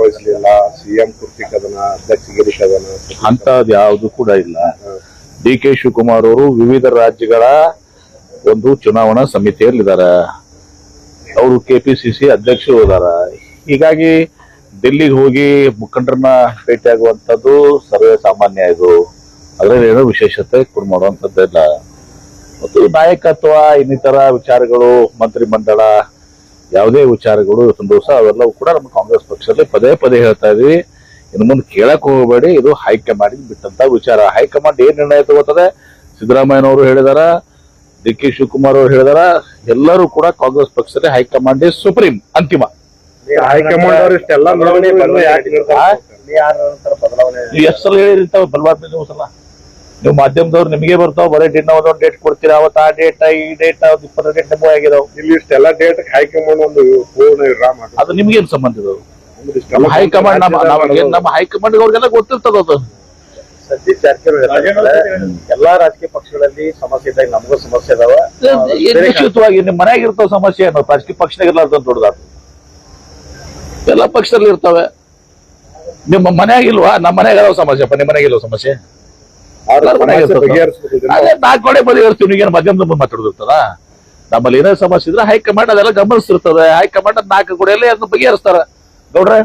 ಭಾಗವಹಿಸಲಿಲ್ಲ. CM ಕುರ್ಚಿ ಕದನ, ಅಧ್ಯಕ್ಷಗಿರಿ ಕದನ ಅಂತದ್ ಯಾವುದು ಕೂಡ ಇಲ್ಲ. ಡಿ ಕೆ ಶಿವಕುಮಾರ್ ಅವರು ವಿವಿಧ ರಾಜ್ಯಗಳ ಒಂದು ಚುನಾವಣಾ ಸಮಿತಿಯಲ್ಲಿದ್ದಾರೆ. ಅವರು ಕೆಪಿಸಿಸಿ ಅಧ್ಯಕ್ಷರು ಇದಾರ. ಹೀಗಾಗಿ ಡೆಲ್ಲಿಗೆ ಹೋಗಿ ಮುಖಂಡರನ್ನ ಭೇಟಿಯಾಗುವಂಥದ್ದು ಸರ್ವೇ ಸಾಮಾನ್ಯ. ಇದು ಅದರಲ್ಲಿ ಏನೋ ವಿಶೇಷತೆ ಮಾಡುವಂಥದ್ದಿಲ್ಲ. ಮತ್ತು ನಾಯಕತ್ವ, ಇನ್ನಿತರ ವಿಚಾರಗಳು, ಮಂತ್ರಿಮಂಡಲ, ಯಾವುದೇ ವಿಚಾರಗಳು ಇವತ್ತೊಂದು ದಿವಸ ಅವೆಲ್ಲವೂ ಕೂಡ ನಮ್ಮ ಕಾಂಗ್ರೆಸ್ ಪಕ್ಷದಲ್ಲಿ ಪದೇ ಪದೇ ಹೇಳ್ತಾ ಇದೀವಿ. ಇನ್ನು ಮುಂದೆ ಕೇಳಕ್ ಹೋಗಬೇಡಿ, ಇದು ಹೈಕಮಾಂಡ್ ಬಿಟ್ಟಂತ ವಿಚಾರ. ಹೈಕಮಾಂಡ್ ಏನ್ ನಿರ್ಣಯ ತಗೋತದೆ, ಸಿದ್ದರಾಮಯ್ಯನವರು ಹೇಳಿದಾರ, ಡಿ ಕೆ ಶಿವಕುಮಾರ್ ಅವರು ಹೇಳಿದಾರ, ಎಲ್ಲರೂ ಕೂಡ ಕಾಂಗ್ರೆಸ್ ಪಕ್ಷದಲ್ಲಿ ಹೈಕಮಾಂಡ್ ಸುಪ್ರೀಂ, ಅಂತಿಮ. ಹೈಕಮಾಂಡ್ ಅವರು ಇಷ್ಟೆಲ್ಲ ಎಷ್ಟು ಸಲ ಹೇಳಿರ್ತಾವ ಬಲವಾದ ಸಲ ನೀವು ಮಾಧ್ಯಮದವ್ರು ನಿಮಗೆ ಬರ್ತಾವ, ಬರೀ ಒಂದೊಂದು ಡೇಟ್ ಕೊಡ್ತೀರಾ. ಅವತ್ತು ಆ ಡೇಟ್, ಈ ಡೇಟ್, 20 ಡೇಟ್ ನಮೂವ್ ಆಗಿದಾವ್. ಇಲ್ಲಿ ಇಷ್ಟೆಲ್ಲ ಡೇಟ್ ಹೈಕಮಾಂಡ್ ಒಂದು ಪೂರ್ಣ ಅದು ನಿಮ್ಗೇನ್ ಸಂಬಂಧ ಇದಾವೆ? ನಮ್ಮ ಹೈಕಮಾಂಡ್ ನಮ್ಮ ಹೈಕಮಾಂಡ್ ಅವ್ರಿಗೆಲ್ಲ ಗೊತ್ತಿರ್ತದ. ಅದು ಸತೀಶ್ ಜಾರಕಿಹೊಳಿ ಎಲ್ಲಾ ರಾಜಕೀಯ ಪಕ್ಷಗಳಲ್ಲಿ ಸಮಸ್ಯೆ ಇದ್ದಾಗ ನಮಗೂ ಸಮಸ್ಯೆ ಇದಾವ. ನಿಶ್ಚಿತವಾಗಿ ನಿಮ್ ಮನ್ಯಾಗ ಇರ್ತಾವ ಸಮಸ್ಯೆ ಏನು, ರಾಜಕೀಯ ಪಕ್ಷನಾಗ ಇರ್ಲಾರ್ದ ದೊಡ್ಡದಾದ ಎಲ್ಲ ಪಕ್ಷದಲ್ಲಿ ಇರ್ತವೆ. ನಿಮ್ಮ ಮನ್ಯಾಗ ಇಲ್ವಾ? ನಮ್ಮ ಮನ್ಯಾಗ ಇರೋ ಸಮಸ್ಯೆಪ್ಪ, ನಿಮ್ಮ ಮನೆಯಾಗ ಇಲ್ವ ಸಮಸ್ಯೆ? ಅದೇ ನಾಲ್ಕು ಬಗೆಹರಿಸ್ತೀವಿ. ನೀಗೇನು ಮಧ್ಯಮ ಮಾತಾಡೋದಿರ್ತದ? ನಮ್ಮಲ್ಲಿ ಏನೋ ಸಮಸ್ಯೆ ಇದ್ರೆ ಹೈಕಮಾಂಡ್ ಅದೆಲ್ಲ ಗಮನಿಸಿರ್ತದೆ. ಹೈಕಮಾಂಡ್ 4 ಕಡೆಯಲ್ಲಿ ಅದನ್ನ ಬಗೆಹರಿಸ್ತಾರ. ಗೌಡ್ರೆ